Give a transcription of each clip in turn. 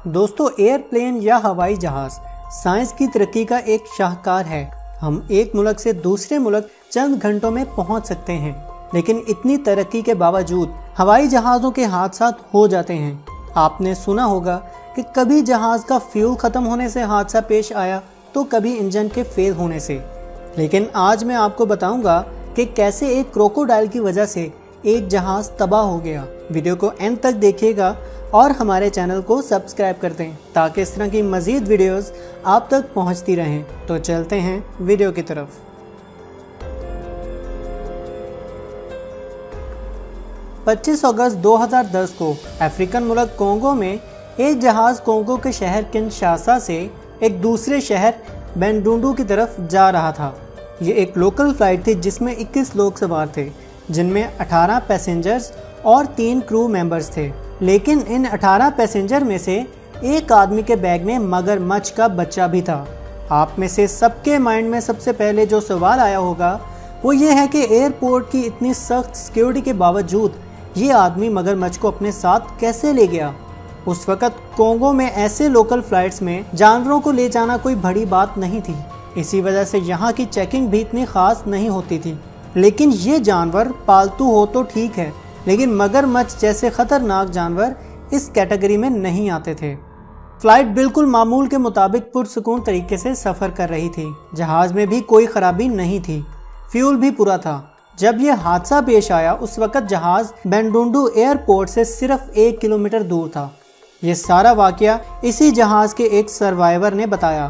दोस्तों, एयरप्लेन या हवाई जहाज साइंस की तरक्की का एक शाहकार है। हम एक मुल्क से दूसरे मुल्क चंद घंटों में पहुंच सकते हैं, लेकिन इतनी तरक्की के बावजूद हवाई जहाज़ों के हादसा हो जाते हैं। आपने सुना होगा कि कभी जहाज़ का फ्यूल ख़त्म होने से हादसा पेश आया तो कभी इंजन के फेल होने से। लेकिन आज मैं आपको बताऊंगा कि कैसे एक क्रोकोडाइल की वजह से एक जहाज़ तबाह हो गया। वीडियो को एंड तक देखिएगा और हमारे चैनल को सब्सक्राइब कर दें ताकि इस तरह की मज़ीद वीडियोस आप तक पहुंचती रहें। तो चलते हैं वीडियो की तरफ। पच्चीस अगस्त 2010 को अफ्रीकन मुल्क कोंगो में एक जहाज़ कोंगो के शहर किनशासा से एक दूसरे शहर बेंडुंडू की तरफ जा रहा था। ये एक लोकल फ़्लाइट थी जिसमें 21 लोग सवार थे, जिनमें 18 पैसेंजर्स और 3 क्रू मेंबर्स थे। लेकिन इन 18 पैसेंजर में से एक आदमी के बैग में मगरमच्छ का बच्चा भी था। आप में से सबके माइंड में सबसे पहले जो सवाल आया होगा वो ये है कि एयरपोर्ट की इतनी सख्त सिक्योरिटी के बावजूद ये आदमी मगरमच्छ को अपने साथ कैसे ले गया। उस वक़्त कोंगो में ऐसे लोकल फ्लाइट्स में जानवरों को ले जाना कोई बड़ी बात नहीं थी, इसी वजह से यहाँ की चेकिंग भी इतनी ख़ास नहीं होती थी। लेकिन ये जानवर पालतू हो तो ठीक है, लेकिन मगरमच्छ जैसे ख़तरनाक जानवर इस कैटेगरी में नहीं आते थे। फ़्लाइट बिल्कुल मामूल के मुताबिक पुरसुकून तरीके से सफ़र कर रही थी। जहाज़ में भी कोई ख़राबी नहीं थी, फ्यूल भी पूरा था। जब यह हादसा पेश आया उस वक़्त जहाज़ बेंडुंडू एयरपोर्ट से सिर्फ 1 किलोमीटर दूर था। ये सारा वाक़या इसी जहाज़ के एक सर्वाइवर ने बताया।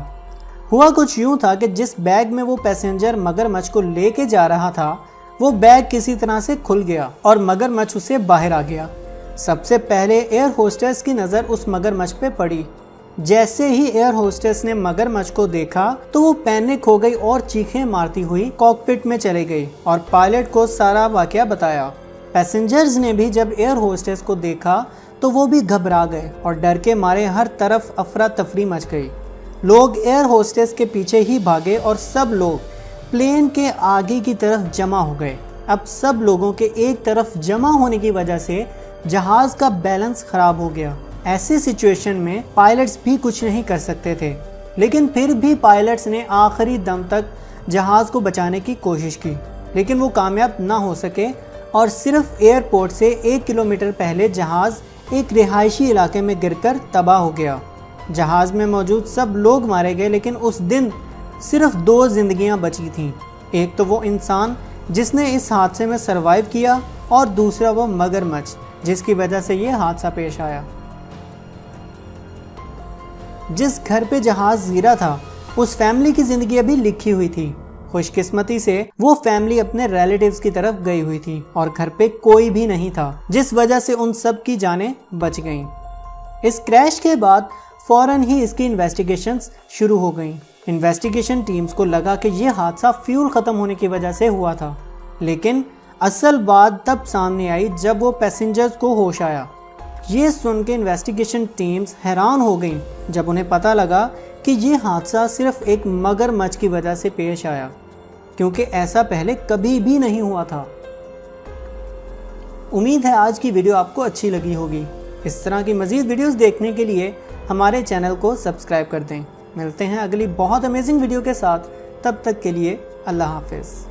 हुआ कुछ यूँ था कि जिस बैग में वो पैसेंजर मगरमच्छ को लेके जा रहा था वो बैग किसी तरह से खुल गया और मगरमच्छ उससे बाहर आ गया। सबसे पहले एयर होस्टेस की नज़र उस मगरमच्छ पे पड़ी। जैसे ही एयर होस्टेस ने मगरमच्छ को देखा तो वो पैनिक हो गई और चीखें मारती हुई कॉकपिट में चली गई और पायलट को सारा वाकया बताया। पैसेंजर्स ने भी जब एयर होस्टेस को देखा तो वो भी घबरा गए और डर के मारे हर तरफ अफरा तफरी मच गई। लोग एयर होस्टेस के पीछे ही भागे और सब लोग प्लेन के आगे की तरफ जमा हो गए। अब सब लोगों के एक तरफ जमा होने की वजह से जहाज़ का बैलेंस ख़राब हो गया। ऐसी सिचुएशन में पायलट्स भी कुछ नहीं कर सकते थे, लेकिन फिर भी पायलट्स ने आखिरी दम तक जहाज़ को बचाने की कोशिश की, लेकिन वो कामयाब ना हो सके और सिर्फ एयरपोर्ट से 1 किलोमीटर पहले जहाज़ एक रिहायशी इलाके में गिरकर तबाह हो गया। जहाज़ में मौजूद सब लोग मारे गए, लेकिन उस दिन सिर्फ 2 जिंदगियां बची थीं। एक तो वो इंसान जिसने इस हादसे में सरवाइव किया और दूसरा वो मगरमच्छ जिसकी वजह से ये हादसा पेश आया। जिस घर पे जहाज़ गिरा था उस फैमिली की ज़िंदगी अभी लिखी हुई थी। खुशकिस्मती से वो फैमिली अपने रिलेटिव्स की तरफ गई हुई थी और घर पे कोई भी नहीं था, जिस वजह से उन सब की जानें बच गईं। इस क्रैश के बाद फ़ौरन ही इसकी इन्वेस्टिगेशंस शुरू हो गईं। इन्वेस्टिगेशन टीम्स को लगा कि यह हादसा फ्यूल ख़त्म होने की वजह से हुआ था, लेकिन असल बात तब सामने आई जब वो पैसेंजर्स को होश आया। ये सुन के इन्वेस्टिगेशन टीम्स हैरान हो गईं जब उन्हें पता लगा कि ये हादसा सिर्फ एक मगरमच्छ की वजह से पेश आया, क्योंकि ऐसा पहले कभी भी नहीं हुआ था। उम्मीद है आज की वीडियो आपको अच्छी लगी होगी। इस तरह की मज़ीद वीडियोस देखने के लिए हमारे चैनल को सब्सक्राइब कर दें। मिलते हैं अगली बहुत अमेजिंग वीडियो के साथ, तब तक के लिए अल्लाह हाफिज़।